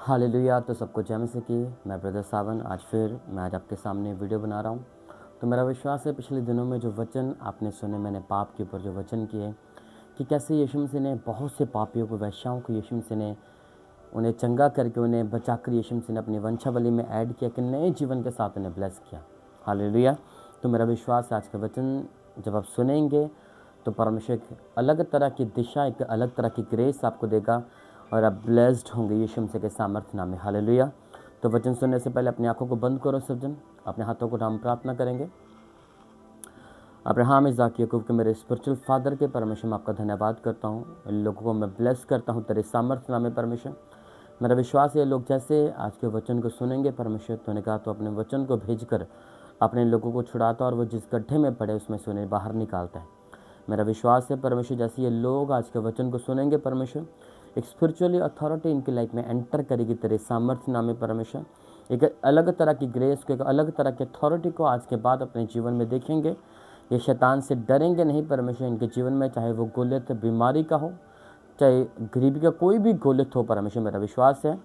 Hallelujah. तो सबको जय मसीह की। मैं ब्रदर सावन आज आपके सामने वीडियो बना रहा हूँ। तो मेरा विश्वास है पिछले दिनों में जो वचन आपने सुने, मैंने पाप के ऊपर जो वचन किए कि कैसे यीशु मसीह ने बहुत से पापियों को, वैश्याओं को यीशु मसीह ने उन्हें चंगा करके, उन्हें बचाकर यीशु मसीह ने अपनी वंशावली में ऐड किया कि नए जीवन के साथ उन्हें ब्लेस किया। हालेलुया। तो मेरा विश्वास है आज का वचन जब आप सुनेंगे तो परमेश्वर एक अलग तरह की दिशा, एक अलग तरह की ग्रेस आपको देगा और आप ब्लेस्ड होंगे यीशु मसीह के सामर्थ्य नाम में। हालेलुया। तो वचन सुनने से पहले अपनी आंखों को बंद करो सब जन, अपने हाथों को हम प्रार्थना करेंगे। अब्राहम इज़ाक याकूब के मेरे स्पिरिचुअल फादर के परमेश्वर, मैं आपका धन्यवाद करता हूँ। इन लोगों को मैं ब्लेस करता हूँ तेरे सामर्थ्य नाम में परमेश्वर। मेरा विश्वास है लोग जैसे आज के वचन को सुनेंगे परमेश्वर, तूने कहा तो अपने वचन को भेजकर अपने लोगों को छुड़ाता और वो जिस गड्ढे में पड़े उसमें से उन्हें बाहर निकालता है। मेरा विश्वास है परमेश्वर जैसे ये लोग आज के वचन को सुनेंगे परमेश्वर, एक स्पिरिचुअली अथॉरिटी इनकी लाइफ में एंटर करेगी तेरे सामर्थ्य नाम में परमेश्वर। एक अलग तरह की ग्रेस को, एक अलग तरह की अथॉरिटी को आज के बाद अपने जीवन में देखेंगे। ये शैतान से डरेंगे नहीं परमेश्वर इनके जीवन में, चाहे वो गोलियत बीमारी का हो, चाहे गरीबी का कोई भी गोलियत हो परमेश्वर। मेरा विश्वास है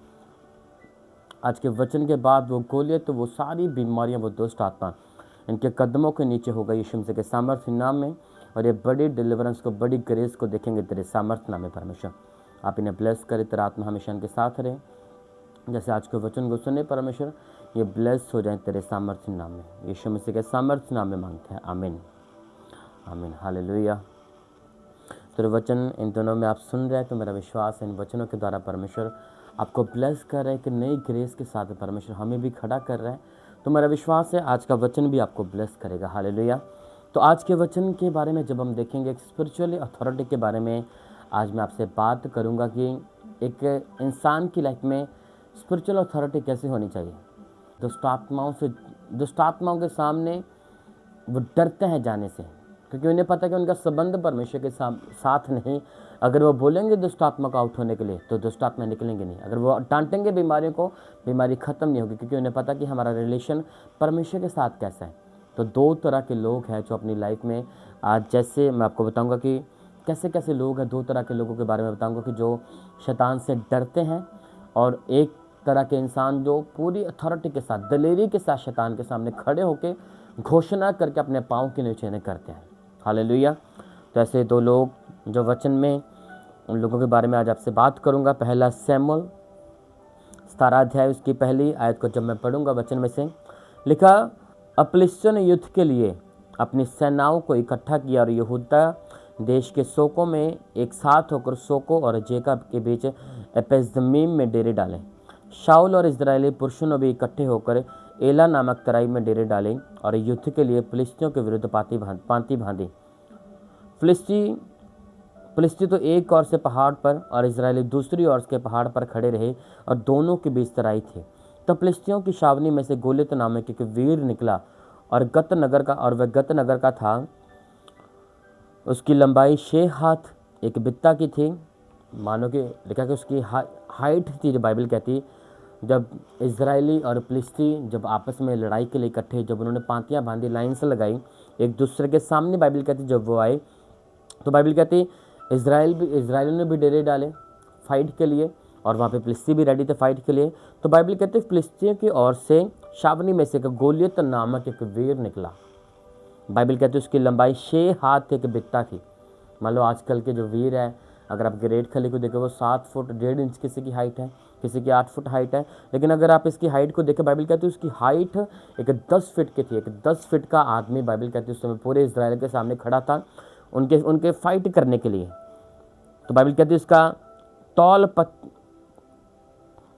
आज के वचन के बाद वो गोलियत, वो सारी बीमारियां, वो दुष्ट आत्मा इनके कदमों के नीचे होगा यीशु मसीह के सामर्थ्य नाम में। और ये बड़ी डिलीवरेंस को, बड़ी ग्रेस को देखेंगे तेरे सामर्थ्य नाम में परमेश्वर। आप इन्हें ब्लेस करें, तेरा आत्मा हमेशा इनके साथ रहे। जैसे आज के वचन को सुने परमेश्वर, ये ब्लेस हो जाए तेरे सामर्थ्य नाम में। यीशु मसीह के सामर्थ्य नाम में मांगते हैं, आमीन आमीन। हालेलुया। तो वचन इन दोनों में आप सुन रहे हैं तो मेरा विश्वास है इन वचनों के द्वारा परमेश्वर आपको ब्लेस कर रहे हैं कि नई ग्रेस के साथ परमेश्वर हमें भी खड़ा कर रहे हैं। तो मेरा विश्वास है आज का वचन भी आपको ब्लेस करेगा। हालेलुया। तो आज के वचन के बारे में जब हम देखेंगे, एक स्पिरिचुअली अथॉरिटी के बारे में आज मैं आपसे बात करूंगा कि एक इंसान की लाइफ में स्पिरिचुअल अथॉरिटी कैसे होनी चाहिए। दुष्ट आत्माओं के सामने वो डरते हैं जाने से, क्योंकि उन्हें पता है कि उनका संबंध परमेश्वर के साथ नहीं। अगर वो बोलेंगे दुष्ट आत्मा को आउट होने के लिए तो दुष्ट आत्मा निकलेंगे नहीं। अगर वो डांटेंगे बीमारियों को, बीमारी खत्म नहीं होगी, क्योंकि उन्हें पता कि हमारा रिलेशन परमेश्वर के साथ कैसा है। तो दो तरह के लोग हैं जो अपनी लाइफ में आज, जैसे मैं आपको बताऊंगा कि कैसे कैसे लोग हैं। दो तरह के लोगों के बारे में बताऊंगा कि जो शैतान से डरते हैं, और एक तरह के इंसान जो पूरी अथॉरिटी के साथ, दलेरी के साथ शैतान के सामने खड़े होकर घोषणा करके अपने पाँव के नीचे करते हैं। हालेलुया। तो ऐसे दो लोग जो वचन में, उन लोगों के बारे में आज आपसे बात करूंगा। पहला शमूएल 17 अध्याय उसकी पहली आयत को जब मैं पढ़ूंगा वचन में से लिखा, अफलिस्तियों ने युद्ध के लिए अपनी सेनाओं को इकट्ठा किया और यहूदा देश के सोको में एक साथ होकर सोको और जेकब के बीच एपेसदमीम में डेरे डाले। शाऊल और इजरायली पुरुषों ने भी इकट्ठे होकर एला नामक तराई में डेरे डाले और युद्ध के लिए फिलिस्तियों के विरुद्ध पांति बांधी। फिलिस्ती तो एक ओर से पहाड़ पर और इजरायली दूसरी ओर के पहाड़ पर खड़े रहे और दोनों के बीच तराई थी। तब फिलिस्तियों की छावनी में से गोलियत नामक एक वीर निकला और वह गत नगर का था। उसकी लंबाई 6 हाथ एक बित्ता की थी। मानो कि लिखा कि उसकी हाइट थी, जो बाइबल कहती, जब इजरायली और फिलिस्ती जब आपस में लड़ाई के लिए इकट्ठे, जब उन्होंने पांतियां बांधी, लाइन से लगाई एक दूसरे के सामने, बाइबल कहती जब वो आए तो बाइबल कहती इजरायलियों ने भी डेरे डाले फाइट के लिए, और वहाँ पे फिलिस्ती भी रेडी थे फाइट के लिए। तो बाइबल कहती है फिलिस्तियों की ओर से छावनी में से एक गोलियत नामक एक वीर निकला। बाइबल कहती है उसकी लंबाई 6 हाथ एक बित्ता थी। मान लो आजकल के जो वीर है, अगर आप ग्रेट खली को देखें वो 7 फुट 1.5 इंच किसी की हाइट है, किसी की 8 फुट हाइट है। लेकिन अगर आप इसकी हाइट को देखें, बाइबल कहती है उसकी हाइट एक 10 फीट की थी। एक 10 फीट का आदमी बाइबल कहती है उस समय पूरे इजराइल के सामने खड़ा था उनके फाइट करने के लिए। तो बाइबल कहती है उसका तौल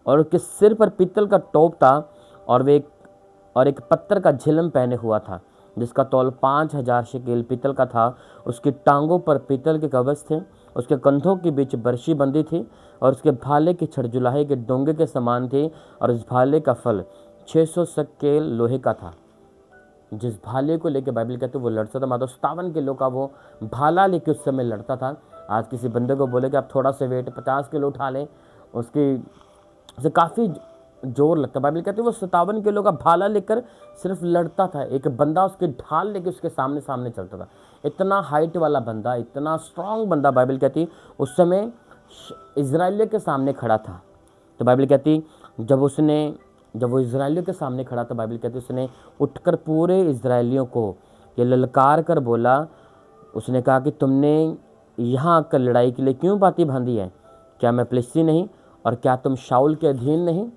और उसके सिर पर पीतल का टोप था और एक पत्थर का झिलम पहने हुआ था जिसका तौल 5000 शेकेल पीतल का था। उसकी टांगों पर पीतल के कवच थे, उसके कंधों के बीच बर्शी बंदी थी और उसके भाले की छड़जुलाहे के डोंगे के समान थी, और इस भाले का फल 600 शेकेल लोहे का था। जिस भाले को लेकर बाइबल कहते वो लड़ता था, मात्र 57 किलो का वो भाला लेके उस समय लड़ता था। आज किसी बंदे को बोले कि आप थोड़ा सा वेट 50 किलो उठा लें, उसे काफ़ी जोर लगता। बाइबल कहती है वो 57 किलो का भाला लेकर सिर्फ लड़ता था। एक बंदा उसके ढाल लेके उसके सामने सामने चलता था। इतना हाइट वाला बंदा, इतना स्ट्रांग बंदा बाइबल कहती उस समय इजराइलियों के सामने खड़ा था। तो बाइबल कहती जब वो इजरायलियों के सामने खड़ा था, बाइबल कहती उसने उठकर पूरे इजरायलियों को ये ललकार कर बोला, उसने कहा कि तुमने यहाँ आकर लड़ाई के लिए क्यों बातें बांधी है? क्या मैं फिलिस्ती नहीं और क्या तुम शाऊल के अधीन नहीं?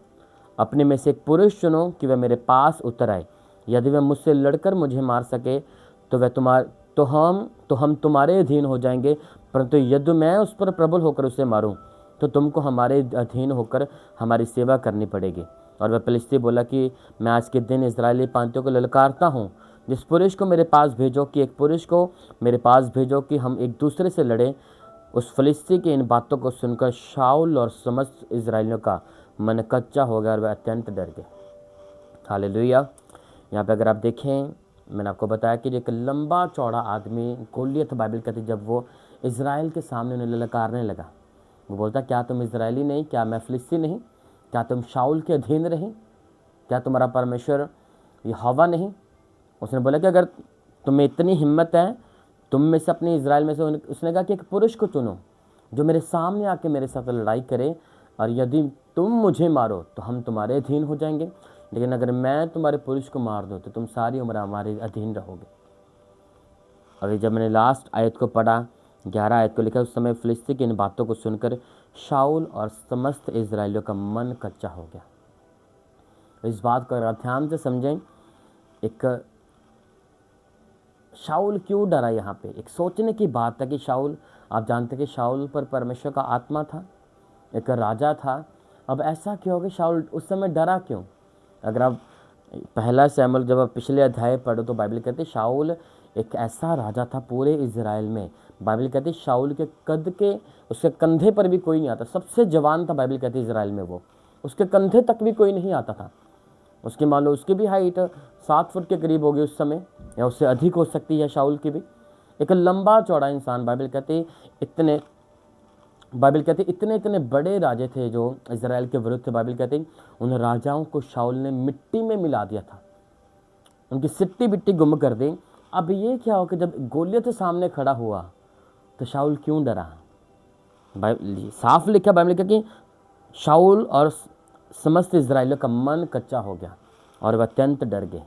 अपने में से एक पुरुष चुनो कि वह मेरे पास उतर आए। यदि वह मुझसे लड़कर मुझे मार सके तो हम तुम्हारे अधीन हो जाएंगे, परंतु यदि मैं उस पर प्रबल होकर उसे मारूं तो तुमको हमारे अधीन होकर हमारी सेवा करनी पड़ेगी। और वह फिलिस्ती बोला कि मैं आज के दिन इजरायली पांतियों को ललकारता हूँ, जिस पुरुष को मेरे पास भेजो कि एक पुरुष को मेरे पास भेजो कि हम एक दूसरे से लड़ें। उस फिलिस्ती की इन बातों को सुनकर शाऊल और समस्त इजरायलियों का मन कच्चा हो गया और वह अत्यंत डर गए। हालेलुया। यहाँ पे अगर आप देखें, मैंने आपको बताया कि एक लंबा चौड़ा आदमी गोलियत, बाइबल कहती जब वो इज़राइल के सामने उन्हें ललकारने लगा, वो बोलता क्या तुम इज़राइली नहीं, क्या मैं फिलिस्ती नहीं, क्या तुम शाऊल के अधीन नहीं, क्या तुम्हारा परमेश्वर यहोवा नहीं? उसने बोला कि अगर तुम्हें इतनी हिम्मत है, तुम में से अपने इज़राइल में से, उसने कहा कि एक पुरुष को चुनो जो मेरे सामने आके मेरे साथ लड़ाई करे, और यदि तुम मुझे मारो तो हम तुम्हारे अधीन हो जाएंगे, लेकिन अगर मैं तुम्हारे पुरुष को मार दूँ तो तुम सारी उम्र हमारे अधीन रहोगे। अभी जब मैंने लास्ट आयत को पढ़ा, 11 आयत को लिखा, उस समय फिलिस्ती की इन बातों को सुनकर शाऊल और समस्त इजरायलियों का मन कच्चा हो गया। इस बात को अगर आप ध्यान से समझें, एक शाऊल क्यों डरा? यहाँ पे एक सोचने की बात है कि शाऊल, आप जानते कि शाऊल पर परमेश्वर का आत्मा था, एक राजा था। अब ऐसा क्यों हो कि शाऊल उस समय डरा क्यों? अगर आप पहला शमूएल जब आप पिछले अध्याय पढ़ो तो बाइबल कहती है शाऊल एक ऐसा राजा था पूरे इज़राइल में। बाइबल कहती है शाऊल के कद के, उसके कंधे पर भी कोई नहीं आता, सबसे जवान था बाइबल कहती है इज़राइल में वो, उसके कंधे तक भी कोई नहीं आता था। उसकी मान लो उसकी भी हाइट 7 फुट के करीब होगी उस समय, या उससे अधिक हो सकती है शाऊल की भी। एक लंबा चौड़ा इंसान, बाइबल कहती इतने इतने बड़े राजे थे जो इजराइल के विरुद्ध थे। बाइबल कहती उन राजाओं को शाऊल ने मिट्टी में मिला दिया था, उनकी सिट्टी बिट्टी गुम कर दी। अब ये क्या हो कि जब गोलियत सामने खड़ा हुआ तो शाऊल क्यों डरा? बाइबल साफ लिखा, बाइबल कहती शाऊल और समस्त इजराइलियों का मन कच्चा हो गया और वह अत्यंत डर गए।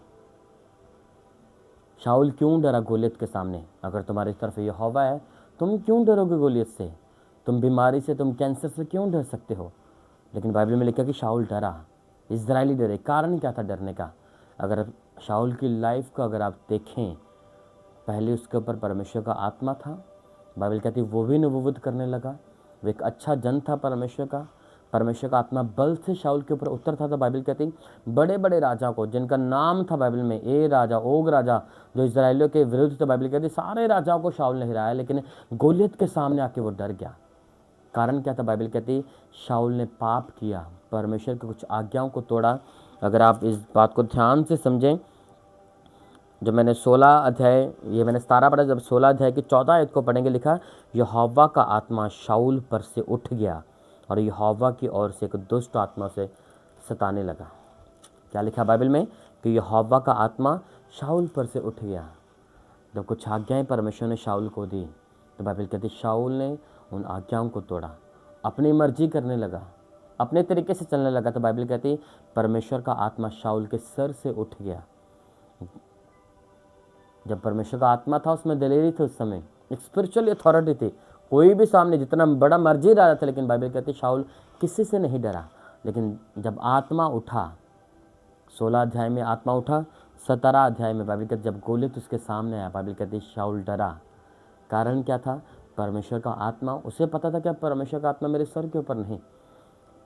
शाऊल क्यों डरा गोलियत के सामने? अगर तुम्हारी तरफ यहोवा है, तुम क्यों डरोगे गोलियत से? तुम बीमारी से, तुम कैंसर से क्यों डर सकते हो? लेकिन बाइबल में लिखा कि शाऊल डरा, इजरायली डरे। कारण क्या था डरने का? अगर शाऊल की लाइफ को अगर आप देखें, पहले उसके ऊपर परमेश्वर का आत्मा था। बाइबल कहती वो भी नबूवत करने लगा, वो एक अच्छा जन था परमेश्वर का आत्मा बल से शाऊल के ऊपर उतरता था। बाइबल कहती बड़े बड़े राजा को, जिनका नाम था बाइबल में ए राजा, ओग राजा, जो इजराइलियों के विरुद्ध थे, बाइबल कहती सारे राजाओं को शाऊल ने हिराया, लेकिन गोलियत के सामने आके वो डर गया। कारण क्या था? बाइबल कहती शाऊल ने पाप किया, परमेश्वर की कुछ आज्ञाओं को तोड़ा। अगर आप इस बात को ध्यान से समझें, जब मैंने 16 अध्याय, ये मैंने 17 पढ़ा, जब 16 अध्याय की 14 आयत को पढ़ेंगे, लिखा यहोवा का आत्मा शाऊल पर से उठ गया और यहोवा की ओर से एक दुष्ट आत्मा से सताने लगा। क्या लिखा बाइबल में? कि यहोवा का आत्मा शाऊल पर से उठ गया। जब कुछ आज्ञाएं परमेश्वर ने शाऊल को दी तो बाइबल कहती शाऊल ने उन आज्ञाओं को तोड़ा, अपनी मर्जी करने लगा, अपने तरीके से चलने लगा। तो बाइबल कहती परमेश्वर का आत्मा शाऊल के सर से उठ गया। जब परमेश्वर का आत्मा था उसमें दिलेरी थी, उस समय एक स्पिरिचुअल अथॉरिटी थी, कोई भी सामने जितना बड़ा मर्जी रहा था, लेकिन बाइबल कहती शाऊल किसी से नहीं डरा। लेकिन जब आत्मा उठा, 16 अध्याय में आत्मा उठा, 17 अध्याय में बाइबल कहती जब गोलियत उसके सामने आया, बाइबल कहती शाऊल डरा। कारण क्या था? परमेश्वर का आत्मा, उसे पता था कि परमेश्वर का आत्मा मेरे सर के ऊपर नहीं,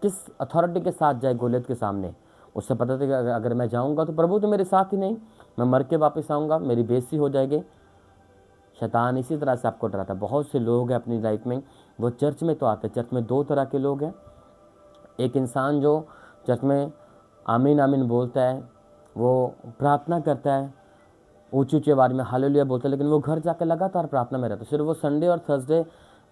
किस अथॉरिटी के साथ जाए गोलियत के सामने? उससे पता था कि अगर मैं जाऊंगा तो प्रभु तो मेरे साथ ही नहीं, मैं मर के वापस आऊँगा, मेरी बेइज्जती हो जाएगी। शैतान इसी तरह से आपको डराता। बहुत से लोग हैं अपनी लाइफ में, वो चर्च में तो आते हैं। चर्च में 2 तरह के लोग हैं। एक इंसान जो चर्च में आमीन आमीन बोलता है, वो प्रार्थना करता है, ऊँची ऊँची आवाज़ में हालेलुया बोलता है, लेकिन वो घर जाकर लगातार प्रार्थना में रहता है। सिर्फ वो संडे और थर्सडे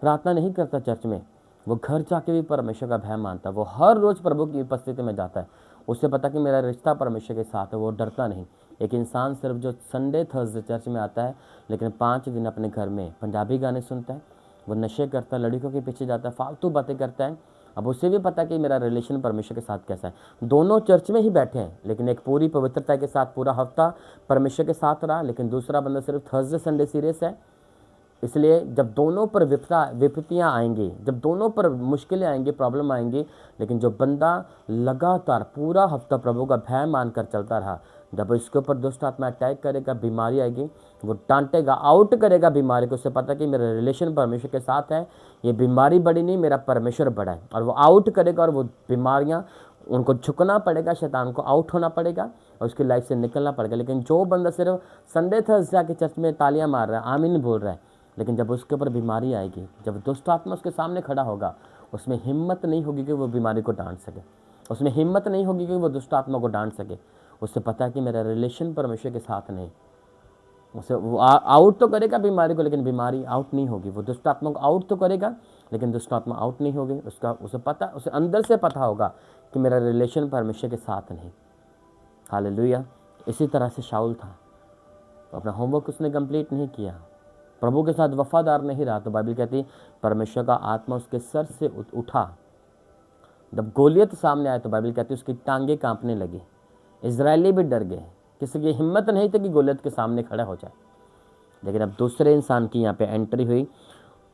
प्रार्थना नहीं करता चर्च में, वो घर जाके भी परमेश्वर का भय मानता है। वो हर रोज़ प्रभु की उपस्थिति में जाता है, उससे पता कि मेरा रिश्ता परमेश्वर के साथ है, वो डरता नहीं। एक इंसान सिर्फ जो संडे थर्सडे चर्च में आता है, लेकिन 5 दिन अपने घर में पंजाबी गाने सुनता है, वो नशे करता है, लड़कियों के पीछे जाता है, फालतू बातें करता है, अब उसे भी पता कि मेरा रिलेशन परमेश्वर के साथ कैसा है। दोनों चर्च में ही बैठे हैं, लेकिन एक पूरी पवित्रता के साथ पूरा हफ्ता परमेश्वर के साथ रहा, लेकिन दूसरा बंदा सिर्फ थर्सडे संडे सीरियस है। इसलिए जब दोनों पर विपत्तियाँ आएंगी, जब दोनों पर मुश्किलें आएंगी, प्रॉब्लम आएंगी, लेकिन जो बंदा लगातार पूरा हफ्ता प्रभु का भय मानकर चलता रहा, जब इसके ऊपर दुष्ट आत्मा अटैक करेगा, बीमारी आएगी, वो डांटेगा, आउट करेगा बीमारी को। उससे पता कि मेरा रिलेशन परमेश्वर के साथ है, ये बीमारी बड़ी नहीं, मेरा परमेश्वर बड़ा है, और वो आउट करेगा और वो बीमारियाँ उनको झुकना पड़ेगा, शैतान को आउट होना पड़ेगा और उसकी लाइफ से निकलना पड़ेगा। लेकिन जो बंदा सिर्फ संडे थर्सडे आके चर्च में तालियां मार रहा है, आमीन बोल रहा है, लेकिन जब उसके ऊपर बीमारी आएगी, जब दुष्ट आत्मा उसके सामने खड़ा होगा, उसमें हिम्मत नहीं होगी कि वो बीमारी को डांट सके, उसमें हिम्मत नहीं होगी कि वो दुष्ट आत्मा को डांट सके। उससे पता है कि मेरा रिलेशन परमेश्वर के साथ नहीं। उसे वो आउट तो करेगा बीमारी को, लेकिन बीमारी आउट नहीं होगी। वो दुष्ट आत्मा को आउट तो करेगा, लेकिन दुष्ट आत्मा आउट नहीं होगी। उसे अंदर से पता होगा कि मेरा रिलेशन परमेश्वर के साथ नहीं। हालेलुया। इसी तरह से शाऊल था, अपना होमवर्क उसने कंप्लीट नहीं किया, प्रभु के साथ वफादार नहीं रहा, तो बाइबल कहती परमेश्वर का आत्मा उसके सर से उठा। जब गोलियत सामने आया तो बाइबल कहती उसकी टांगे कांपने लगी, इजरायली भी डर गए, किसी की हिम्मत नहीं थी कि गोलियत के सामने खड़ा हो जाए। लेकिन अब दूसरे इंसान की यहाँ पे एंट्री हुई।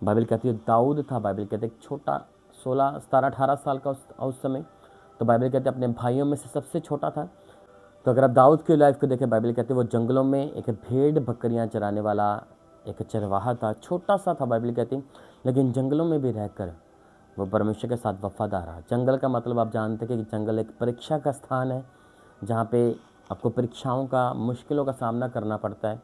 बाइबल कहती है दाऊद था, बाइबल कहते छोटा 16 17 18 साल का उस समय, तो बाइबल कहते अपने भाइयों में से सबसे छोटा था। तो अगर आप दाऊद की लाइफ को देखें, बाइबल कहते वो जंगलों में एक भेड़ बकरियाँ चराने वाला एक चरवाहा था, छोटा सा था बाइबल कहती, लेकिन जंगलों में भी रहकर वो परमेश्वर के साथ वफादार रहा। जंगल का मतलब आप जानते हैं कि जंगल एक परीक्षा का स्थान है, जहाँ पे आपको परीक्षाओं का, मुश्किलों का सामना करना पड़ता है।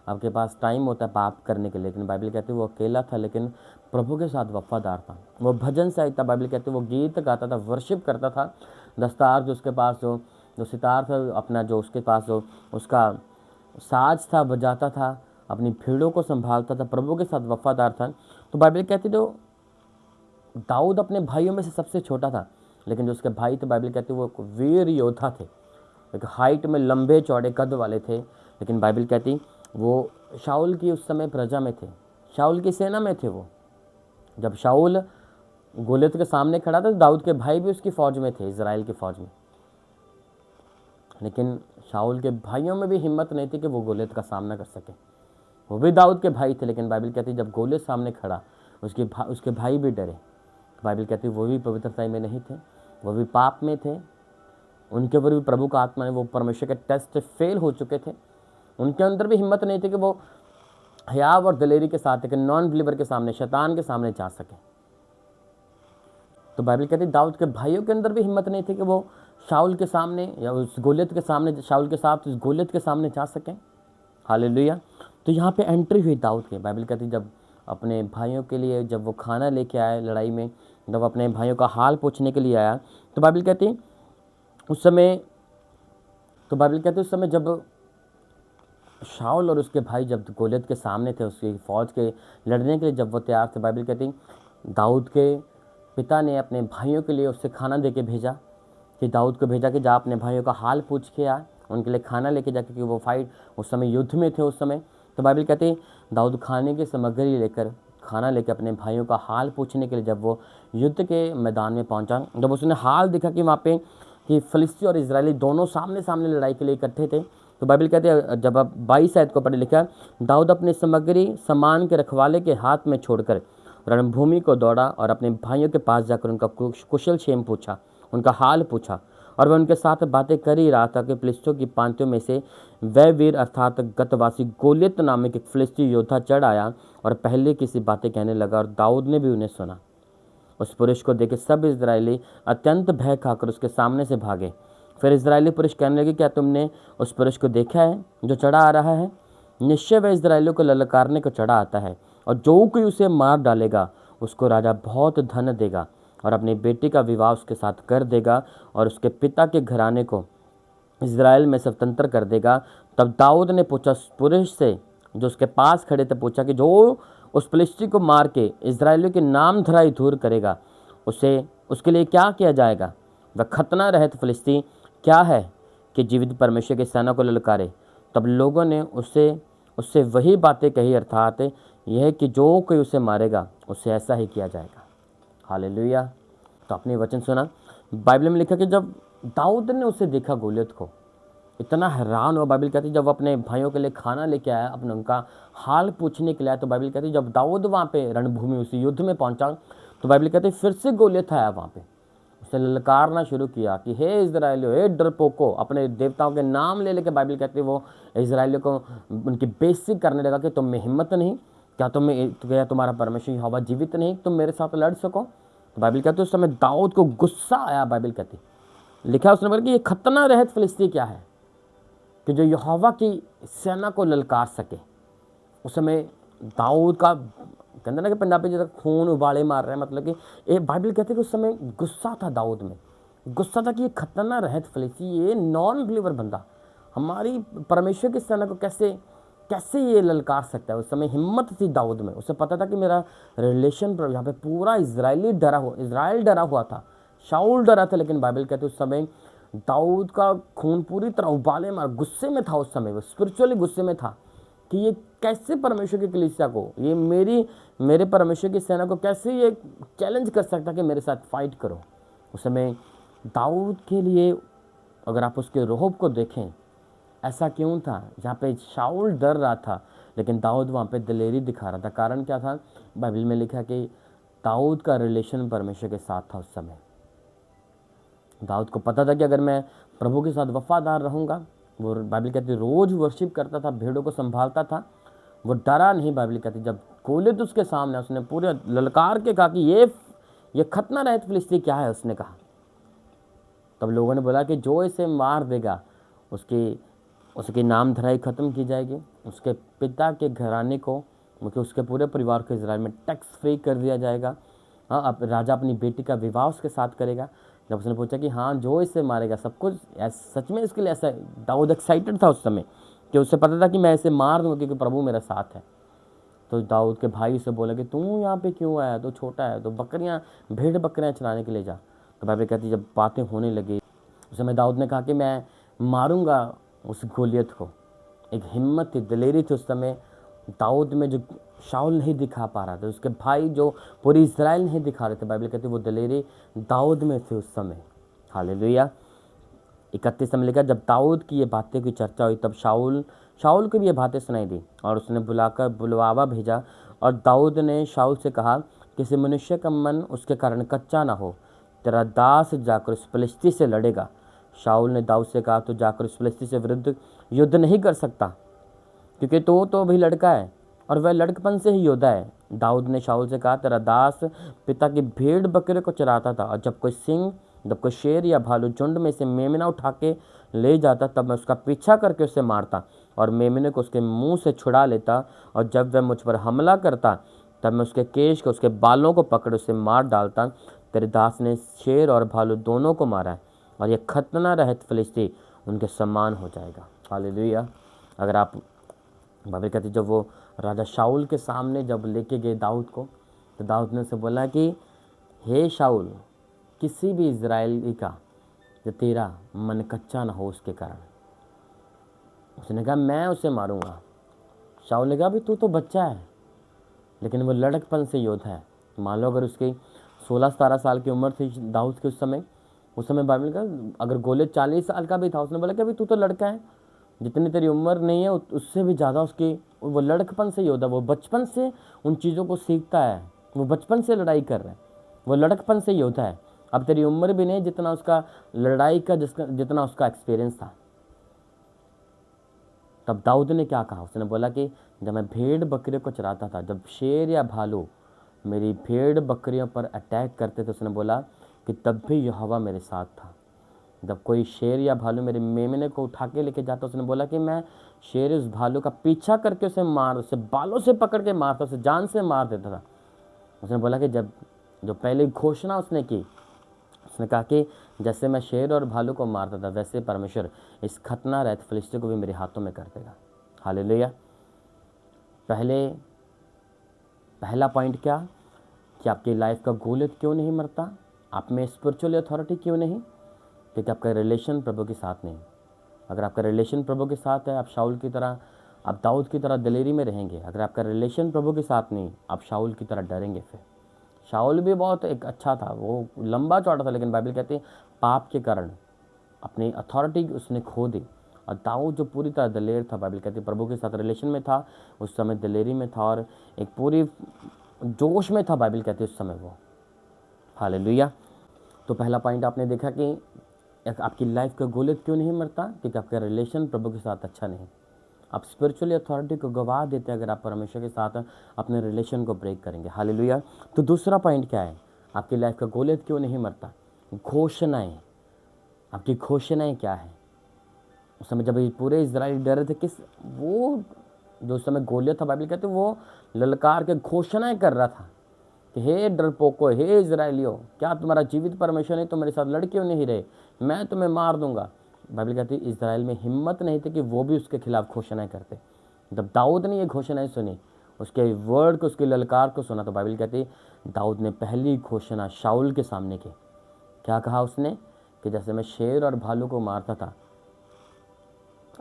आपके पास टाइम होता है पाप करने के लिए, लेकिन बाइबल कहती है वो अकेला था, लेकिन प्रभु के साथ वफादार था। वो भजन साहित्य था, बाइबल कहती है वो गीत गाता था, वर्शिप करता था। दस्तार जो उसके पास जो सितार था अपना, जो उसके पास जो उसका साज था, बजाता था, अपनी भीड़ों को संभालता था, प्रभु के साथ वफादार था। तो बाइबल कहती जो दाऊद अपने भाइयों में से सबसे छोटा था, लेकिन जो उसके भाई थे बाइबल कहती वो वीर योद्धा थे, एक हाइट में लंबे चौड़े कद वाले थे। लेकिन बाइबल कहती वो शाऊल की उस समय प्रजा में थे, शाऊल की सेना में थे। वो जब शाऊल गोलियत के सामने खड़ा था तो दाऊद के भाई भी उसकी फ़ौज में थे, इजराइल की फ़ौज में। लेकिन शाऊल के भाइयों में भी हिम्मत नहीं थी कि वो गोलियत का सामना कर सके। वो भी दाऊद के भाई थे, लेकिन बाइबल कहती जब गोलियत सामने खड़ा उसके भाई भी डरे। बाइबल कहती वो भी पवित्रता में नहीं थे, वो भी पाप में थे, उनके ऊपर भी प्रभु का आत्मा ने, वो परमेश्वर के टेस्ट फेल हो चुके थे। उनके अंदर भी हिम्मत नहीं थी कि वो हयाव और दलेरी के साथ एक नॉन बिलीवर के सामने, शैतान के सामने जा सके। तो बाइबल कहती दाऊद के भाइयों के अंदर भी हिम्मत नहीं थी कि वो शाऊल के सामने या उस गोलियत के सामने, शाऊल के साथ उस गोलियत के सामने जा सकें। हालेलुया। तो यहाँ पे एंट्री हुई दाऊद की। बाइबल कहती जब अपने भाइयों के लिए, जब वो खाना लेके आए लड़ाई में, जब अपने भाइयों का हाल पूछने के लिए आया, तो बाइबल कहती उस समय जब शाऊल और उसके भाई जब गोलियत के सामने थे, उसकी फ़ौज के लड़ने के लिए जब वो तैयार थे, बाइबल कहती दाऊद के पिता ने अपने भाइयों के लिए उससे खाना दे के भेजा, कि दाऊद को भेजा कि जा अपने भाइयों का हाल पूछ के आ, उनके लिए खाना लेके जा, क्योंकि वो फाइट उस समय युद्ध में थे उस समय। तो बाइबल कहती दाऊद खाने की सामग्री लेकर, खाना लेकर अपने भाइयों का हाल पूछने के लिए जब वो युद्ध के मैदान में पहुंचा, जब उसने हाल देखा कि वहाँ पे कि फ़िलिस्ती और इजरायली दोनों सामने सामने लड़ाई के लिए इकट्ठे थे, तो बाइबल कहते हैं जब आप 22 आयत को पढ़े लिखा, दाऊद अपनी सामग्री सामान के रखवाले के हाथ में छोड़कर रणभूमि को दौड़ा और अपने भाइयों के पास जाकर उनका कुशल क्षेम पूछा, उनका हाल पूछा। और वह उनके साथ बातें कर ही रहा था कि फिलिस्तियों की पांतियों में से वह वीर अर्थात गतवासी गोलियत नामक एक फिलिस्ती योद्धा चढ़ आया और पहले किसी बातें कहने लगा, और दाऊद ने भी उन्हें सुना। उस पुरुष को देखे सब इजरायली अत्यंत भय खाकर उसके सामने से भागे। फिर इजरायली पुरुष कहने लगे, क्या तुमने उस पुरुष को देखा है जो चढ़ा आ रहा है? निश्चय वह इजरायलियों को ललकारने को चढ़ा आता है, और जो कोई उसे मार डालेगा उसको राजा बहुत धन देगा और अपनी बेटी का विवाह उसके साथ कर देगा और उसके पिता के घराने को इजराइल में स्वतंत्र कर देगा। तब दाऊद ने पूछा पुरुष से जो उसके पास खड़े थे, पूछा कि जो उस फिलिस्ती को मार के इजराइलियों के नाम धराई दूर करेगा, उसके लिए क्या किया जाएगा? वह खतना रहित फिलिस्ती क्या है कि जीवित परमेश्वर की सेना को ललकारे। तब लोगों ने उससे वही बातें कही, अर्थात यह कि जो कोई उसे मारेगा उससे ऐसा ही किया जाएगा। हालेलुया। तो आपने वचन सुना, बाइबल में लिखा कि जब दाऊद ने उसे देखा गोलियत को, इतना हैरान हुआ। बाइबल कहती है जब अपने भाइयों के लिए खाना लेके आया, अपने उनका हाल पूछने के लिए आया, तो बाइबल कहती है जब दाऊद वहाँ पे रणभूमि उसी युद्ध में पहुंचा, तो बाइबल कहती है फिर से गोलियत आया वहाँ पे। उसने ललकारना शुरू किया कि हे इजराइलियों, हे डरपोको, अपने देवताओं के नाम ले लेके बाइबल कहती है वो इजराइलियों को उनकी बेइज्जती करने लगा कि तुम में हिम्मत नहीं, क्या तुम्हारा परमेश्वर यहोवा जीवित नहीं, तुम मेरे साथ लड़ सको। तो बाइबल कहती है उस समय दाऊद को गुस्सा आया। बाइबल कहती लिखा उसने बोला कि ये खतना रहित फिलिस्ती क्या है कि जो यहोवा की सेना को ललकार सके। उस समय दाऊद का कहते ना कि पंजाबी जैसा खून उबाले मार रहे हैं, मतलब कि ये बाइबल कहते हैं कि उस समय गुस्सा था दाऊद में, गुस्सा था कि ये खतना रहित फिलिस्ती, ये नॉन बिलीवर बंदा हमारी परमेश्वर की सेना को कैसे कैसे ये ललकार सकता है। उस समय हिम्मत थी दाऊद में, उसे पता था कि मेरा रिलेशन पर यहाँ पे पूरा इजराइल डरा हुआ था, शाऊल डरा था। लेकिन बाइबल कहते उस समय दाऊद का खून पूरी तरह उबाले मार, गुस्से में था उस समय, वो स्पिरिचुअली गुस्से में था कि ये कैसे परमेश्वर की कलीसिया को, ये मेरे परमेश्वर की सेना को कैसे ये चैलेंज कर सकता कि मेरे साथ फाइट करो। उस समय दाऊद के लिए अगर आप उसके रोहब को देखें, ऐसा क्यों था, जहाँ पे शाऊल डर रहा था लेकिन दाऊद वहाँ पे दिलेरी दिखा रहा था। कारण क्या था, बाइबल में लिखा कि दाऊद का रिलेशन परमेश्वर के साथ था। उस समय दाऊद को पता था कि अगर मैं प्रभु के साथ वफादार रहूँगा, वो बाइबल कहती रोज़ वर्शिप करता था, भेड़ों को संभालता था, वो डरा नहीं। बाइबल कहती जब गोलियत उसके सामने, उसने पूरे ललकार के कहा कि ये खतना रहित फिलिस्ती क्या है, उसने कहा। तब लोगों ने बोला कि जो इसे मार देगा उसकी नाम धराई ख़त्म की जाएगी, उसके पिता के घराने को, क्योंकि उसके पूरे परिवार को इजराइल में टैक्स फ्री कर दिया जाएगा। हाँ, अब राजा अपनी बेटी का विवाह उसके साथ करेगा। जब उसने पूछा कि हाँ जो इसे मारेगा सब कुछ, सच में इसके लिए ऐसा, दाऊद एक्साइटेड था उस समय कि उसे पता था कि मैं इसे मार दूँगा क्योंकि प्रभु मेरा साथ है। तो दाऊद के भाई उसे बोले कि तू यहाँ पे क्यों आया, तो छोटा है, तो भेड़ बकरियाँ चराने के लिए जा। तो बाइबल कहती जब बातें होने लगी, उस समय दाऊद ने कहा कि मैं मारूंगा उस गोलियत को। एक हिम्मत थी, दिलेरी थी उस समय दाऊद में, जो शाऊल नहीं दिखा पा रहा था, उसके भाई जो पूरी इजराइल नहीं दिखा रहे थे। बाइबल कहती वो दिलेरी दाऊद में थी उस समय। हालेलुया। 31 में लिखा जब दाऊद की ये बातें की चर्चा हुई, तब शाऊल को भी ये बातें सुनाई दी और उसने बुलवावा भेजा। और दाऊद ने शाऊल से कहा, किसी मनुष्य का मन उसके कारण कच्चा ना हो, तेरा दास जाकर उस फिलिस्ती से लड़ेगा। शाऊल ने दाऊद से कहा, तो जाकर उस फिलिस्ती से विरुद्ध युद्ध नहीं कर सकता, क्योंकि तो अभी लड़का है और वह लड़कपन से ही योद्धा है। दाऊद ने शाऊल से कहा, तेरा दास पिता की भेड़ बकरे को चराता था, और जब कोई शेर या भालू झुंड में से मेमना उठा के ले जाता, तब मैं उसका पीछा करके उसे मारता और मेमने को उसके मुंह से छुड़ा लेता। और जब वह मुझ पर हमला करता, तब मैं उसके केश को, उसके बालों को पकड़ उसे मार डालता। तेरे दास ने शेर और भालू दोनों को मारा है, और यह खतना रहित फिलिस्ती उनके समान हो जाएगा। हालेलुया। अगर आप बाइबल कहती जब वो राजा शाऊल के सामने जब लेके गए दाऊद को, तो दाऊद ने उसे बोला कि हे शाऊल, किसी भी इजराइली का जो तेरा मन कच्चा ना हो उसके कारण। उसने कहा मैं उसे मारूंगा। शाऊल ने कहा अभी तू तो बच्चा है, लेकिन वो लड़कपन से योद्धा है। मान लो अगर उसकी 16-17 साल की उम्र थी दाऊद की उस समय बाइबल का, अगर गोलियत 40 साल का भी था, उसने बोला कि अभी तू तो लड़का है, जितनी तेरी उम्र नहीं है उससे भी ज़्यादा उसकी, वो लड़कपन से योद्धा, वो बचपन से उन चीज़ों को सीखता है, वो बचपन से लड़ाई कर रहा है, वो लड़कपन से योद्धा है। अब तेरी उम्र भी नहीं जितना उसका लड़ाई का जितना उसका एक्सपीरियंस था। तब दाऊद ने क्या कहा, उसने बोला कि जब मैं भेड़ बकरियों को चराता था, जब शेर या भालू मेरी भेड़ बकरियों पर अटैक करते थे, उसने बोला कि तब भी यहोवा मेरे साथ था। जब कोई शेर या भालू मेरे मेमने को उठा के लेके जाता, उसने बोला कि मैं शेर उस भालू का पीछा करके उसे बालों से पकड़ के मारता, उसे जान से मार देता था। उसने बोला कि जो पहले घोषणा उसने की, उसने कहा कि जैसे मैं शेर और भालू को मारता था, वैसे परमेश्वर इस खतना रहित फिलिस्ती को भी मेरे हाथों में कर देगा। हालेलुया। पहला पॉइंट क्या कि आपकी लाइफ का गोलियत क्यों नहीं मरता, आप में स्पिरिचुअल अथॉरिटी क्यों नहीं, क्योंकि आपका रिलेशन प्रभु के साथ नहीं। अगर आपका रिलेशन प्रभु के साथ है, आप शाऊल की तरह, आप दाऊद की तरह दिलेरी में रहेंगे। अगर आपका रिलेशन प्रभु के साथ नहीं, आप शाऊल की तरह डरेंगे। फिर शाऊल भी बहुत एक अच्छा था, वो लंबा चौड़ा था, लेकिन बाइबल कहती है पाप के कारण अपनी अथॉरिटी उसने खो दी। और दाऊद जो पूरी तरह दलेर था, बाइबल कहती है प्रभु के साथ रिलेशन में था, उस समय दलेरी में था और एक पूरी जोश में था, बाइबल कहती है उस समय वो। हालेलुया। तो पहला पॉइंट आपने देखा कि आपकी लाइफ का गोलियत क्यों नहीं मरता, क्योंकि आपका रिलेशन प्रभु के साथ अच्छा नहीं। आप स्पिरिचुअली अथॉरिटी को गवा देते हैं अगर आप परमेश्वर के साथ अपने रिलेशन को ब्रेक करेंगे। हालेलुया। तो दूसरा पॉइंट क्या है, आपकी लाइफ का गोलियत क्यों नहीं मरता? घोषणाएं। आपकी घोषणाएं क्या है? उस समय जब ये पूरे इजराइल डर रहे थे, किस वो जो उस समय गोलियत था, बाइबल कहते वो ललकार के घोषणाएं कर रहा था कि हे डरपोको, हे इजराइलियों, क्या तुम्हारा जीवित परमेश्वर नहीं तो मेरे साथ लड़ क्यों नहीं रहे, मैं तुम्हें मार दूंगा। बाइबल कहती है इजराइल में हिम्मत नहीं थी कि वो भी उसके खिलाफ घोषणाएं करते। जब दाऊद ने ये घोषणाएं सुनी, उसके वर्ड को, उसकी ललकार को सुना, तो बाइबल कहती दाऊद ने पहली घोषणा शाऊल के सामने की। क्या कहा उसने? कि जैसे मैं शेर और भालू को मारता था,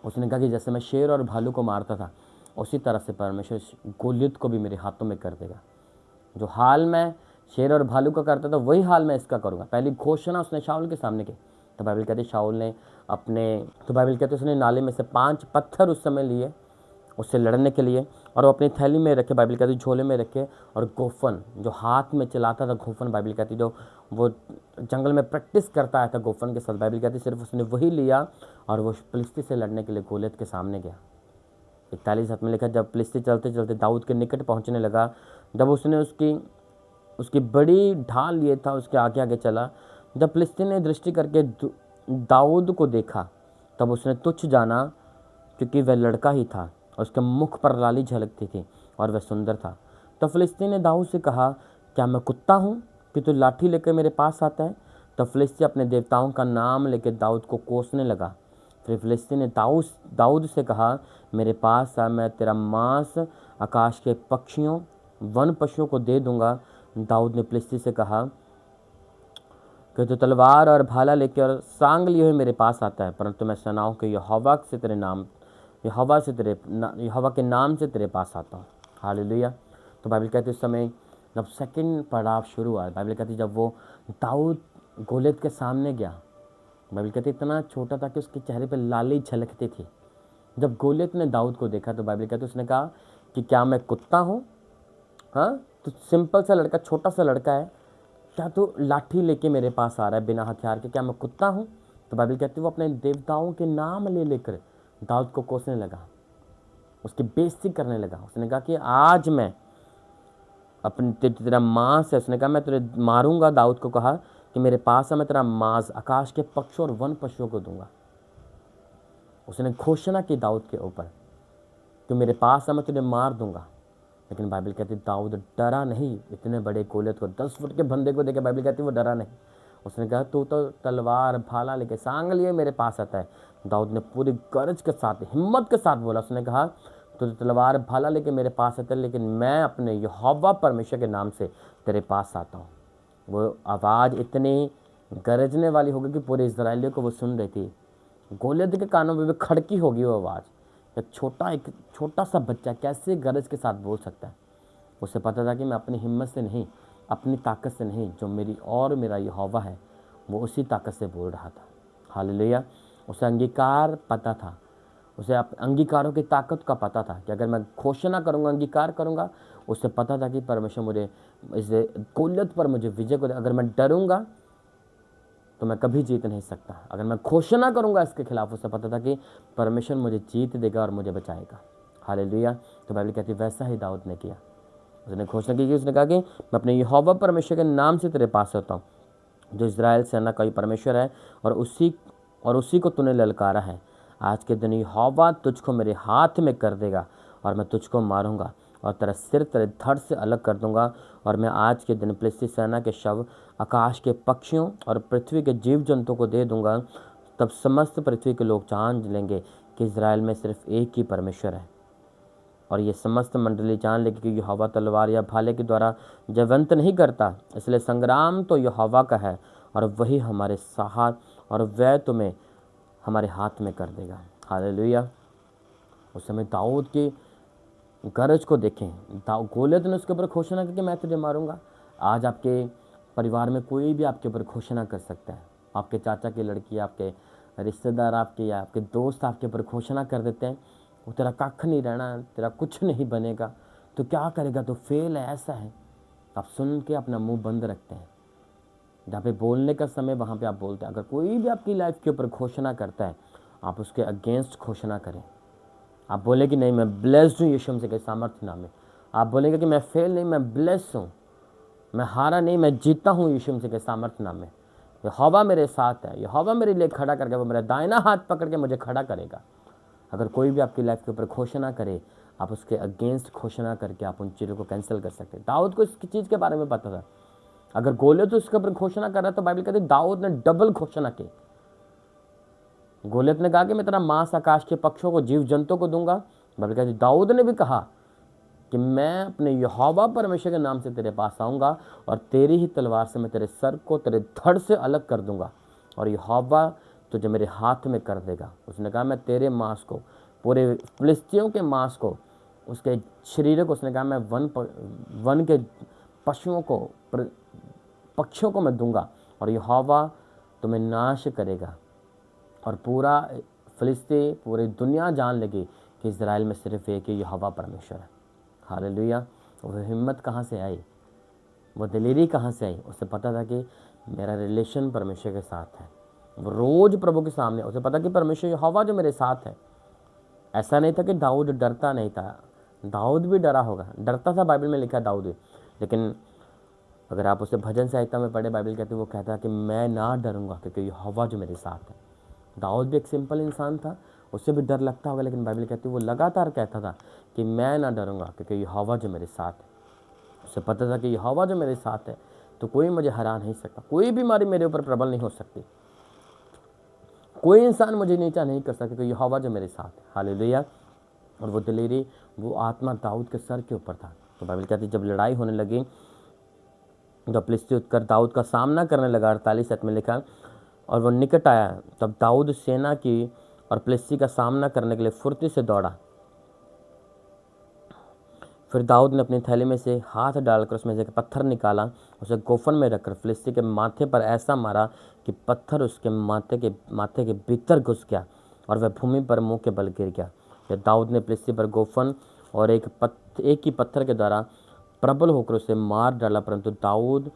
उसने कहा कि जैसे मैं शेर और भालू को मारता था, उसी तरह से परमेश्वर गोलियत को भी मेरे हाथों में कर देगा। जो हाल मैं शेर और भालू का करता था, वही हाल मैं इसका करूँगा। पहली घोषणा उसने शाऊल के सामने की। तो बाइबल कहती शाऊल ने बाइबल कहते उसने नाले में से 5 पत्थर उस समय लिए उससे लड़ने के लिए, और वो अपनी थैली में रखे, बाइबल कहती झोले में रखे, और गोफन जो हाथ में चलाता था, गोफन बाइबल कहती जो वो जंगल में प्रैक्टिस करता आया था गोफन के साथ, बाइबल कहती सिर्फ उसने वही लिया और वो फिलिस्ती से लड़ने के लिए गोलियत के सामने गया। 41 में लिखा, जब फिलिस्ती चलते चलते दाऊद के निकट पहुंचने लगा, जब उसने उसकी बड़ी ढाल लिए था, उसके आगे आगे चला, जब फिलिस्ती ने दृष्टि करके दाऊद को देखा, तब उसने तुच्छ जाना, क्योंकि वह लड़का ही था, उसके मुख पर लाली झलकती थी और वह सुंदर था। तब फिलिस्ती ने दाऊद से कहा, क्या मैं कुत्ता हूँ कि तू लाठी लेकर मेरे पास आता है? तब फिलिस्ती अपने देवताओं का नाम लेकर दाऊद को कोसने लगा। फिर फिलिस्ती ने दाऊद से कहा, मेरे पास आ, मैं तेरा मांस आकाश के पक्षियों, वन पशुओं को दे दूंगा। दाऊद ने फिलिस्ती से कहा कि तू तलवार और भाला लेकर सांग लिए हुए मेरे पास आता है, परंतु मैं सेनाओं के यहोवा के नाम से तेरे पास आता हूँ। हालेलुया। तो बाइबल कहती उस समय जब सेकंड पड़ाव शुरू हुआ, बाइबल कहती जब वो दाऊद गोलियत के सामने गया, बाइबल कहती इतना छोटा था कि उसके चेहरे पर लाली झलकती थी। जब गोलियत ने दाऊद को देखा तो बाइबल कहती उसने कहा कि क्या मैं कुत्ता हूँ? हाँ, तो सिंपल सा लड़का, छोटा सा लड़का है, क्या तू लाठी लेके मेरे पास आ रहा है बिना हथियार के? क्या मैं कुत्ता हूँ? तो बाइबल कहती वो अपने देवताओं के नाम ले लेकर दाऊद को कोसने लगा, उसकी बेइज्जती करने लगा। उसने कहा कि आज मैं अपने तेरा मांस है, उसने कहा मैं तुझे मारूंगा। दाऊद को कहा कि मेरे पास है, मैं तेरा मांस आकाश के पक्षियों और वन पशुओं को दूंगा। उसने घोषणा की दाऊद के ऊपर कि मेरे पास है, मैं तुझे मार दूंगा। लेकिन बाइबल कहती दाऊद डरा नहीं। इतने बड़े गोलियत को, 10 फुट के बंदे को देखे बाइबल कहती वो डरा नहीं। उसने कहा तू तो तलवार भाला लेके सांग लिए मेरे पास आता है। दाऊद ने पूरी गरज के साथ, हिम्मत के साथ बोला, उसने कहा तू तो तलवार भाला लेके मेरे पास आता है, लेकिन मैं अपने यहोवा परमेश्वर के नाम से तेरे पास आता हूँ। वो आवाज़ इतनी गरजने वाली होगी कि पूरे इजराइलियों को वो सुन रही थी। गोलियत के कानों में भी खड़की होगी वो आवाज़। एक छोटा सा बच्चा कैसे गरज के साथ बोल सकता है? उसे पता था कि मैं अपनी हिम्मत से नहीं, अपनी ताकत से नहीं, जो मेरी और मेरा यहोवा है वो उसी ताकत से बोल रहा था। हालेलुया। उसे अंगीकार पता था, उसे अंगीकारों की ताकत का पता था कि अगर मैं घोषणा करूंगा, अंगीकार करूंगा, उसे पता था कि परमेश्वर मुझे इस गोलियत पर मुझे विजय को दे। अगर मैं डरूंगा तो मैं कभी जीत नहीं सकता। अगर मैं घोषणा करूंगा इसके खिलाफ, उसे पता था कि परमेश्वर मुझे जीत देगा और मुझे बचाएगा। हालेलुया। तो बाइबल कहती वैसा ही दाऊद ने किया। उसने घोषणा की, उसने कहा कि मैं अपने यहोवा परमेश्वर के नाम से तेरे पास आता हूँ, जो इजराइल सेना का ही परमेश्वर है, और उसी को तूने ललकारा है। आज के दिन यहोवा तुझको मेरे हाथ में कर देगा और मैं तुझको मारूंगा और तेरा सिर तेरे धड़ से अलग कर दूंगा। और मैं आज के दिन फिलिस्ती सेना के शव आकाश के पक्षियों और पृथ्वी के जीव जंतु को दे दूंगा। तब समस्त पृथ्वी के लोग जान लेंगे कि इजराइल में सिर्फ एक ही परमेश्वर है। और ये समस्त मंडली जान लेगी कि यहोवा तलवार या भाले के द्वारा जयवंत नहीं करता, इसलिए संग्राम तो यहोवा का है और वही हमारे साथ, और वह तुम्हें हमारे हाथ में कर देगा। हालेलुया। उस समय दाऊद की गरज को देखें, गोलियत ने उसके ऊपर घोषणा की कि मैं तुझे मारूंगा। आज आपके परिवार में कोई भी आपके ऊपर घोषणा कर सकता है। आपके चाचा की लड़की, आपके रिश्तेदार आपके या आपके दोस्त आपके ऊपर घोषणा कर देते हैं, वो तेरा कख नहीं रहना, तेरा कुछ नहीं बनेगा, तो क्या करेगा, तो फेल है, ऐसा है। आप सुन के अपना मुंह बंद रखते हैं। जहाँ पे बोलने का समय वहाँ पे आप बोलते हैं। अगर कोई भी आपकी लाइफ के ऊपर घोषणा करता है, आप उसके अगेंस्ट घोषणा करें। आप बोले कि नहीं, मैं ब्लेस्ड हूँ यीशु मसीह के सामर्थ्य नाम में। आप बोलेंगे कि मैं फेल नहीं, मैं ब्लेस्ड हूँ, मैं हारा नहीं, मैं जीता हूँ यीशु मसीह के सामर्थ्य नाम में। यहोवा मेरे साथ है, यहोवा मेरे लिए खड़ा करके, वो मेरा दाहिना हाथ पकड़ के मुझे खड़ा करेगा। अगर कोई भी आपकी लाइफ के ऊपर घोषणा करे, आप उसके अगेंस्ट घोषणा करके आप उन चीज़ों को कैंसिल कर सकते हैं। दाऊद को इस चीज़ के बारे में पता था। अगर गोलियत तो उसके ऊपर घोषणा कर रहा है, तो बाइबल कहती है दाऊद ने डबल घोषणा की। गोलियत ने कहा कि मैं तेरा मांस आकाश के पक्षियों को, जीव जंतु को दूंगा। बाइबल कहती है दाऊद ने भी कहा कि मैं अपने यहोवा परमेश्वर के नाम से तेरे पास आऊँगा और तेरी ही तलवार से मैं तेरे सर को तेरे धड़ से अलग कर दूंगा और यहोवा तुझे मेरे हाथ में कर देगा। उसने कहा मैं तेरे मांस को, पूरे फिलिस्तियों के मांस को, उसके शरीर को, उसने कहा मैं वन के पशुओं को, पक्षियों को मैं दूंगा और यहोवा तुम्हें नाश करेगा। और पूरा फिलिस्ती, पूरी दुनिया जान लगी कि इज़राइल में सिर्फ एक ही यहोवा परमेश्वर है। हालेलुया। वो हिम्मत कहाँ से आई, वो दिलेरी कहाँ से आई? उसे पता था कि मेरा रिलेशन परमेश्वर के साथ है। वो रोज़ प्रभु के सामने, उसे पता कि परमेश्वर यहोवा जो मेरे साथ है। ऐसा नहीं था कि दाऊद डरता नहीं था, दाऊद भी डरा होगा, डरता था, बाइबल में लिखा है दाऊद भी। लेकिन अगर आप उसे भजन संहिता में पढ़े, बाइबल कहती है वो कहता है कि मैं ना डरूंगा क्योंकि यहोवा जो मेरे साथ है। दाऊद भी एक सिंपल इंसान था, उससे भी डर लगता होगा, लेकिन बाइबल कहती है वो लगातार कहता था कि मैं ना डरूंगा क्योंकि यहोवा जो मेरे साथ है। उसे पता था कि यहोवा जो मेरे साथ है तो कोई मुझे हरा नहीं सकता, कोई बीमारी मेरे ऊपर प्रबल नहीं हो सकती, कोई इंसान मुझे नीचा नहीं कर सकता क्योंकि यहोवा जो मेरे साथ है। हालेलुया। और वो दिलेरी, वो आत्मा दाऊद के सर के ऊपर था। तो बाइबल कहती है जब लड़ाई होने लगी, जब फिलिस्ती उठकर दाऊद का सामना करने लगा, 48 में लिखा, और वो निकट आया, तब दाऊद सेना की और फिलिस्ती का सामना करने के लिए फुर्ती से दौड़ा। फिर दाऊद ने अपनी थैली में से हाथ डालकर उसमें से एक पत्थर निकाला, उसे गोफन में रखकर फिलिस्ती के माथे पर ऐसा मारा कि पत्थर उसके माथे के भीतर घुस गया और वह भूमि पर मुंह के बल गिर गया। जब दाऊद ने फिलिस्ती पर गोफन और एक ही पत्थर के द्वारा प्रबल होकर उसे मार डाला, परंतु दाऊद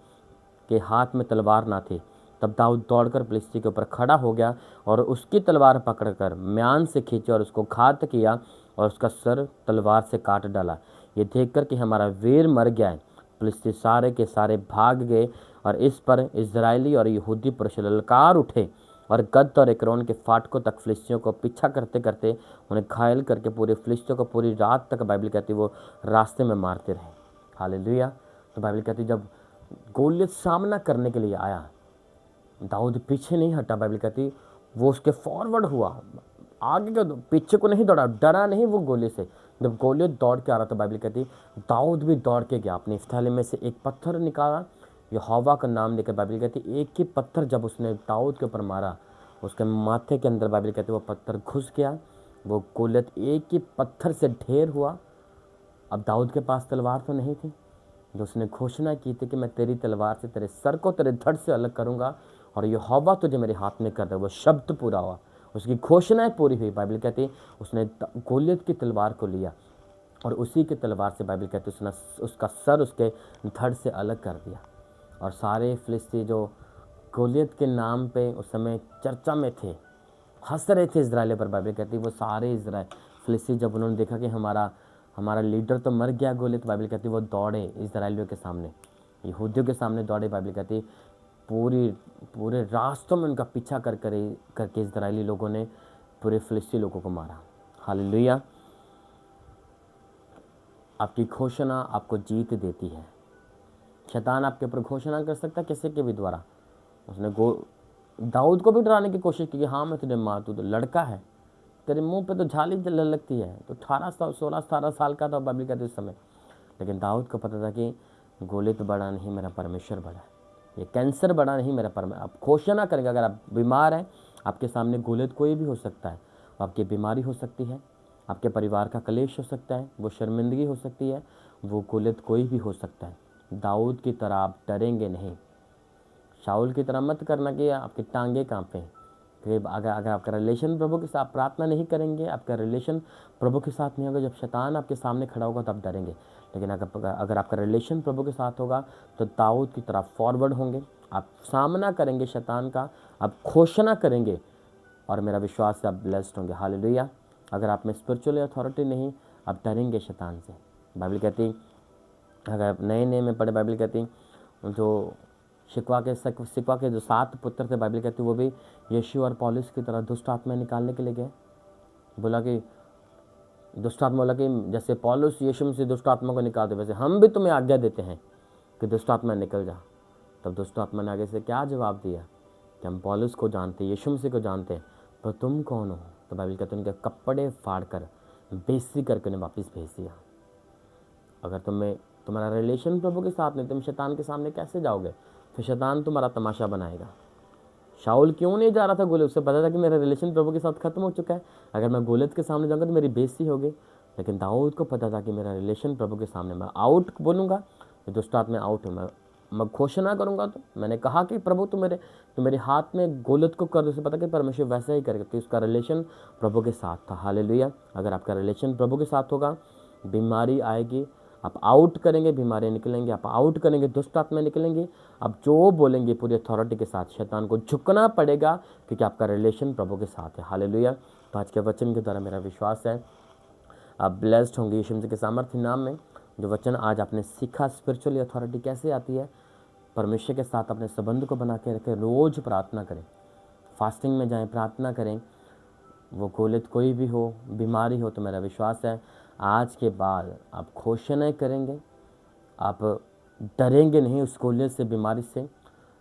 के हाथ में तलवार ना थी। तब दाऊद दौड़कर फिलिस्ती के ऊपर खड़ा हो गया और उसकी तलवार पकड़कर म्यान से खींची और उसको घात किया और उसका सर तलवार से काट डाला। ये देखकर कि हमारा वीर मर गया है, फिलिस्ती सारे के सारे भाग गए और इस पर इजरायली और यहूदी पुरुष ललकार उठे और गद और एक्रोन के फाटकों तक फिलिस्तियों को पीछा करते करते उन्हें घायल करके पूरे फिलिस्तियों को पूरी रात तक, बाइबल कहती वो रास्ते में मारते रहे। हालेलुया। तो बाइबल कहती जब गोलियत सामना करने के लिए आया, दाऊद पीछे नहीं हटा, बाइबल कहती वो उसके फॉरवर्ड हुआ, आगे के पीछे को नहीं दौड़ा, डरा नहीं वो गोली से। जब गोलियत दौड़ के आ रहा था, बाइबल कहती दाऊद भी दौड़ के गया, अपनी थाली में से एक पत्थर निकाला, यहोवा का नाम लेकर। बाइबल कहती एक ही पत्थर जब उसने दाऊद के ऊपर मारा, उसके माथे के अंदर, बाइबल कहती वो पत्थर घुस गया, वो गोलियत एक ही पत्थर से ढेर हुआ। अब दाऊद के पास तलवार तो नहीं थी, जो उसने घोषणा की थी कि मैं तेरी तलवार से तेरे सर को तेरे धड़ से अलग करूंगा और यहोवा तुझे मेरे हाथ में कर दे, वो शब्द पूरा हुआ, उसकी घोषणाएं पूरी हुई। बाइबल कहती उसने गोलियत की तलवार को लिया और उसी की तलवार से, बाइबल कहती उसने उसका सर उसके धड़ से अलग कर दिया। और सारे फिलिस्ती जो गोलियत के नाम पे उस समय चर्चा में थे, हंस रहे थे इजराइल पर। बाइबल कहती वो सारे इजराइल फिलिस्ती जब उन्होंने देखा कि हमारा लीडर तो मर गया गोलियत, बाइबल कहती वो दौड़े इजराइलियों के सामने, यहूदियों के सामने दौड़े। बाइबल कहती पूरे रास्तों में उनका पीछा करके इजरायली लोगों ने पूरे फिलिस्ती लोगों को मारा। हालेलुया। आपकी घोषणा आपको जीत देती है। शैतान आपके ऊपर घोषणा कर सकता है किसी के भी द्वारा। उसने दाऊद को भी डराने की कोशिश की कि हाँ मैं तुझे मार दूँ, तो लड़का है, तेरे मुंह पे तो झाली लगती है। तो 16-17 साल का था बाइबल कहते उस समय। लेकिन दाऊद को पता था कि गोलियत बड़ा नहीं, मेरा परमेश्वर बड़ा है, ये कैंसर बड़ा नहीं, मेरा परमेश्वर। आप घोषणा करेंगे, अगर आप बीमार हैं, आपके सामने गोलियत कोई भी हो सकता है, आपकी बीमारी हो सकती है, आपके परिवार का कलेश हो सकता है, वो शर्मिंदगी हो सकती है, वो गोलियत कोई भी हो सकता है। दाऊद की तरह आप डरेंगे नहीं। शाऊल की तरह मत करना कि आपकी टांगे कांपें। कि अगर आपका रिलेशन प्रभु के साथ प्रार्थना नहीं करेंगे, आपका रिलेशन प्रभु के साथ नहीं होगा, जब शैतान आपके सामने खड़ा होगा तब डरेंगे। लेकिन अगर आपका रिलेशन प्रभु के साथ होगा तो दाऊद की तरह फॉरवर्ड होंगे, आप सामना करेंगे शैतान का, आप घोषणा करेंगे और मेरा विश्वास है आप ब्लेस्ड होंगे। हालेलुया। अगर आप में स्पिरिचुअल अथॉरिटी नहीं, आप डरेंगे शैतान से। बाइबल कहती, अगर आप नए में पढ़े, बाइबल कहती जो सिकवा के जो 7 पुत्र थे, बाइबल कहती वो भी यीशु और पौलुस की तरह दुष्ट आत्मा निकालने के लिए गए। बोला कि दुष्ट आत्मा, बोला कि जैसे पौलुस यीशु से दुष्ट आत्मा को निकालते वैसे हम भी तुम्हें आज्ञा देते हैं कि दुष्ट आत्मा निकल जा। तब दुष्ट आत्मा ने आगे से क्या जवाब दिया कि हम पौलुस को जानते, यीशु मसीह को जानते, पर तुम कौन हो? तो बाइबल कहते उनके कपड़े फाड़ कर बेइज्जती करके उन्हें वापस भेज दिया। अगर तुम्हारा रिलेशन प्रभु के साथ नहीं, तुम शैतान के सामने कैसे जाओगे? तो शैतान तुम्हारा तमाशा बनाएगा। शाऊल क्यों नहीं जा रहा था गोलियत? उसे पता था कि मेरा रिलेशन प्रभु के साथ खत्म हो चुका है, अगर मैं गोलियत के सामने जाऊंगा तो मेरी बेइज्जती होगी। लेकिन दाऊद को पता था कि मेरा रिलेशन प्रभु के सामने, मैं आउट बोलूँगा तो दुष्ट आत्मा आउट हूँ, मैं घोषणा करूँगा तो मैंने कहा कि प्रभु तुम मेरे हाथ में गोलियत को कर दो। उसे पता कि परमेश्वर वैसा ही करेगा, तो उसका रिलेशन प्रभु के साथ था। हालेलुया। अगर आपका रिलेशन प्रभु के साथ होगा, बीमारी आएगी, आप आउट करेंगे, बीमारियाँ निकलेंगी, आप आउट करेंगे, दुष्ट आत्मा निकलेंगी। आप जो बोलेंगे पूरी अथॉरिटी के साथ, शैतान को झुकना पड़ेगा क्योंकि आपका रिलेशन प्रभु के साथ है। हालेलुया। तो आज के वचन के द्वारा मेरा विश्वास है आप ब्लेस्ड होंगे यीशु मसीह के सामर्थ्य नाम में। जो वचन आज आपने सीखा, स्पिरिचुअल अथॉरिटी कैसे आती है, परमेश्वर के साथ अपने संबंध को बना के रखें, रोज़ प्रार्थना करें, फास्टिंग में जाएं, प्रार्थना करें। वो गोलियत कोई भी हो, बीमारी हो, तो मेरा विश्वास है आज के बाद आप घोषणा करेंगे, आप डरेंगे नहीं उस गोलियत से, बीमारी से।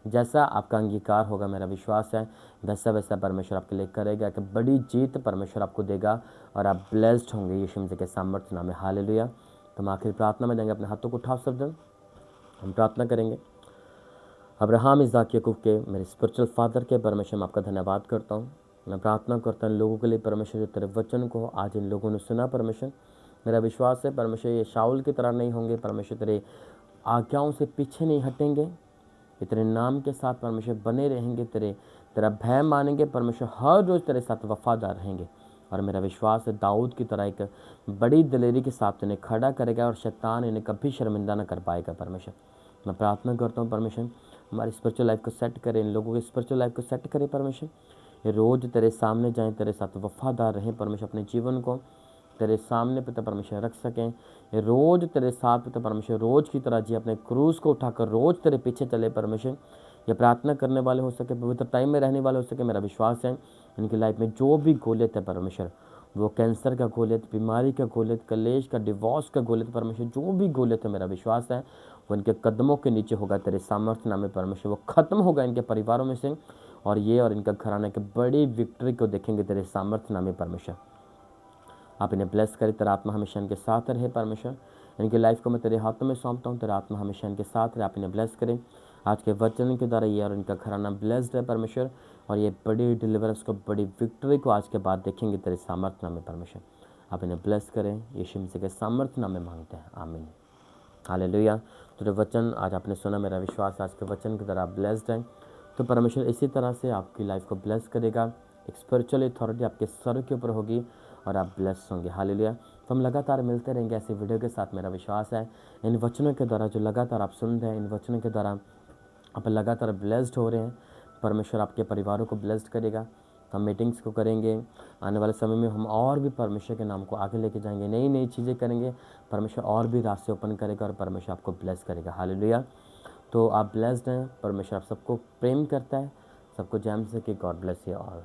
जैसा आपका अंगीकार होगा, मेरा विश्वास है वैसा वैसा परमेश्वर आपके लिए करेगा, कि बड़ी जीत परमेश्वर आपको देगा और आप ब्लेस्ड होंगे यीशु मसीह के सामर्थ्य नाम में। हालेलुया। तो हम आखिर प्रार्थना में जाएंगे, अपने हाथों को उठाओ सब जन, हम प्रार्थना करेंगे। अब्राहम, इसहाक, याकूब के मेरे स्पिरिचुअल फादर के परमेश्वर, मैं आपका धन्यवाद करता हूँ। मैं प्रार्थना करता हूँ लोगों के लिए परमेश्वर, जो तेरे वचन को आज इन लोगों ने सुना परमेश्वर, मेरा विश्वास है परमेश्वर ये शाऊल की तरह नहीं होंगे परमेश्वर, तेरे आज्ञाओं से पीछे नहीं हटेंगे, तेरे नाम के साथ परमेश्वर बने रहेंगे, तेरा भय मानेंगे परमेश्वर, हर रोज़ तेरे साथ वफादार रहेंगे। और मेरा विश्वास है दाऊद की तरह एक बड़ी दिलेरी के साथ इन्हें खड़ा करेगा और शैतान इन्हें कभी शर्मिंदा न कर पाएगा परमेश्वर। मैं प्रार्थना करता हूँ परमेश्वर, हमारी स्पिरिचुअल लाइफ को सेट करें, इन लोगों की स्पिरिचुअल लाइफ को सेट करें परमेश्वर। ये रोज़ तेरे सामने जाएं, तेरे साथ वफादार रहें परमेश्वर, अपने जीवन को तेरे सामने पिता परमेश्वर रख सकें। ये रोज़ तेरे साथ पिता परमेश्वर रोज़ की तरह जी अपने क्रूज़ को उठाकर रोज़ तेरे पीछे चले परमेश्वर। ये प्रार्थना करने वाले हो सके, पवित्र टाइम में रहने वाले हो सके, मेरा विश्वास है इनकी लाइफ में जो भी गोलियत है परमेश्वर, वो कैंसर का गोलियत, बीमारी का गोलियत, कलेश का, डिवोर्स का गोलियत परमेश्वर, जो भी गोलियत है मेरा विश्वास है वो इनके कदमों के नीचे होगा तेरे सामर्थ्य नाम में परमेश्वर। वो खत्म होगा इनके परिवारों में से, और ये और इनका घराना के बड़ी विक्ट्री को देखेंगे तेरे सामर्थ्य नाम में परमेश्वर। आप इन्हें ब्लेस करें, तेरा आत्मा हमेशा इनके साथ रहे परमेश्वर। इनकी लाइफ को मैं तेरे हाथों में सौंपता हूँ, तेरा आत्मा हमेशा इनके साथ रहे, आप इन्हें ब्लेस करें। आज के वचन के द्वारा ये और इनका घराना ब्लेस्ड है परमेश्वर, और ये बड़ी डिलीवरेंस को, बड़ी विक्ट्री को आज के बाद देखेंगे तेरे सामर्थ्य नाम में परमेश्वर। आप इन्हें ब्लेस करें, यीशु मसीह के सामर्थ्य नाम में मांगते हैं, आमीन। हालेलुया। तो वचन आज आपने सुना, मेरा विश्वास आज के वचन की तरह ब्लेस्ड है। तो परमेश्वर इसी तरह से आपकी लाइफ को ब्लेस करेगा, एक स्पिरिचुअल अथॉरिटी आपके सर के ऊपर होगी और आप ब्लेस होंगे। हालेलुया। तो हम लगातार मिलते रहेंगे ऐसे वीडियो के साथ, मेरा विश्वास है इन वचनों के द्वारा जो लगातार आप सुन रहे हैं, इन वचनों के द्वारा आप लगातार ब्लेस्ड हो रहे हैं। परमेश्वर आपके परिवारों को ब्लेस्ड करेगा। हम मीटिंग्स को करेंगे, आने वाले समय में हम और भी परमेश्वर के नाम को आगे लेके जाएंगे, नई नई चीज़ें करेंगे, परमेश्वर और भी रास्ते ओपन करेगा और परमेश्वर आपको ब्लेस करेगा। हालेलुया। तो आप ब्लेस्ड हैं, परमेश्वर आप सबको प्रेम करता है, सबको जैम से कि गॉड ब्लेस यू ऑल।